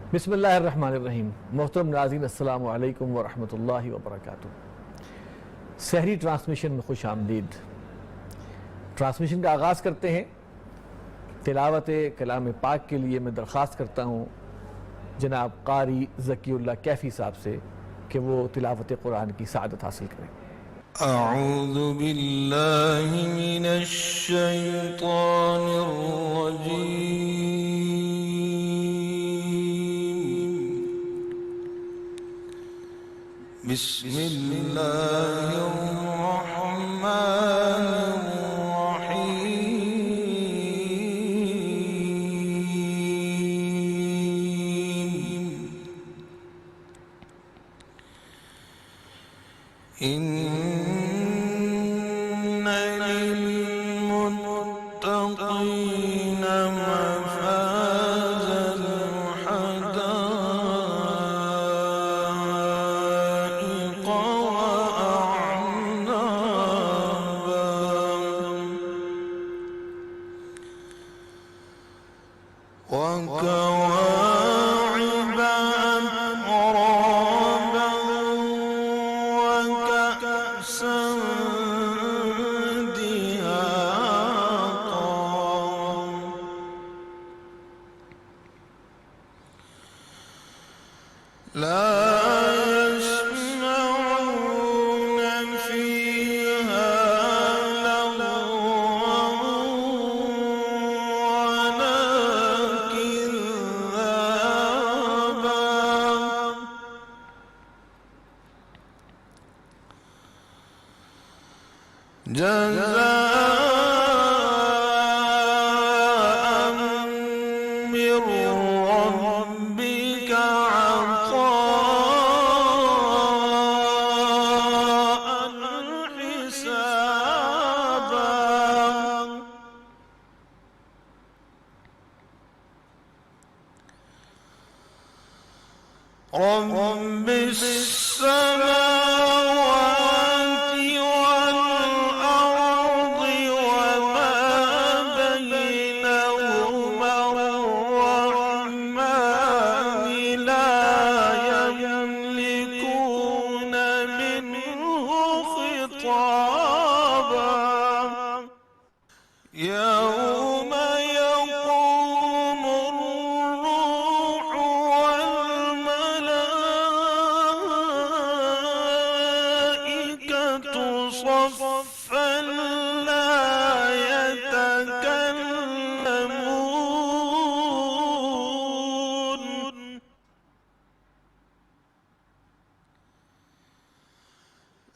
बिस्मिल्लाहिर्रहमानिर्रहीम। मोहतरम नाज़रीन, अस्सलामु अलैकुम व रहमतुल्लाहि व बरकातुहू। सहरी ट्रांसमिशन में खुश आमदीद। ट्रांसमिशन का आगाज़ करते हैं। तिलावत कलाम पाक के लिए मैं दरख्वास्त करता हूँ जनाब कारी ज़कीउल्लाह कैफ़ी साहब से कि वो तिलावत कुरान की सआदत हासिल करें। अऊज़ु बिल्लाहि मिनश शैतानिर रजीम। बिस्मिल्लाहिर रहमानिर रहीम। इन्न लिल्मुत्तक़ीन मफ़ाज़न हदाइक़ व अअनाबा वकवाዒब अतराबा वकअसन दिहाक़ा। لا يسمعون فيها لغوا ولا كذابا جزاء من ربك عطاء حسابا. رب السماوات والأرض وما بينهما الرحمن لا يملكون منه خطابا. يوم يقوم الروح والملائكة صفا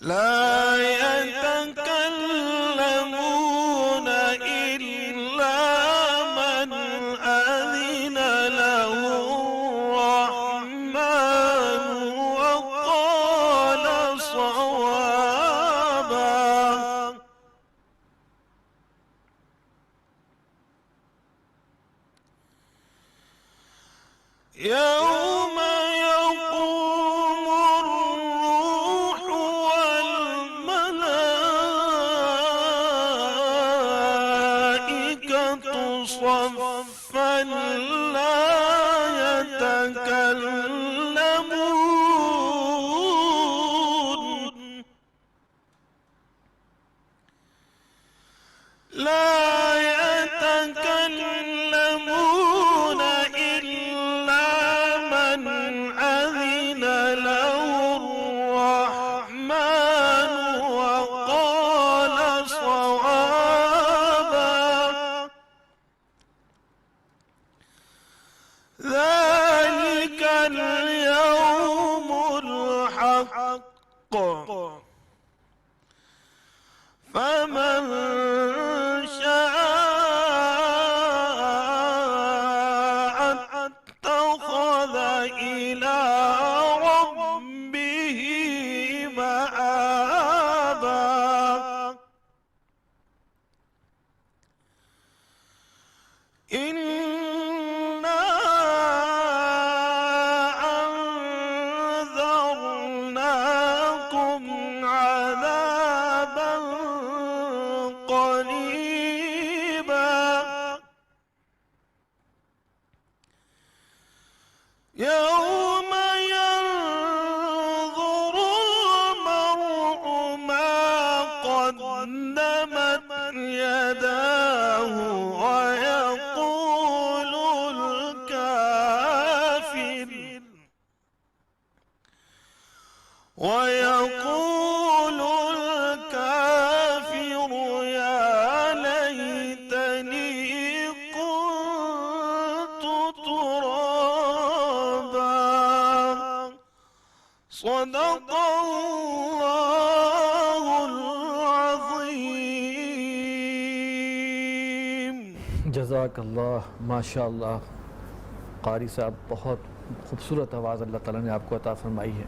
لا يتكلمون إلا من أذن له الرحمن وقال صوابا. يوم يقوم الروح والملائكة صفا لا يتكلمون إلا من أذن له الرحمن وقال صوابا. ذلك اليوم الحق فمن شاء اتخذ إلى ربه مآبا. إنا أنذرناكم يوم ينظر المرء ما قدمت يداه ويقول الكافر يا ليتني كنت ترابا. صدق الله العظيم. जज़ाकल्लाह, माशाअल्लाह। कारी साहब, बहुत खूबसूरत आवाज़ अल्लाह ताला ने आपको अता फरमाई है।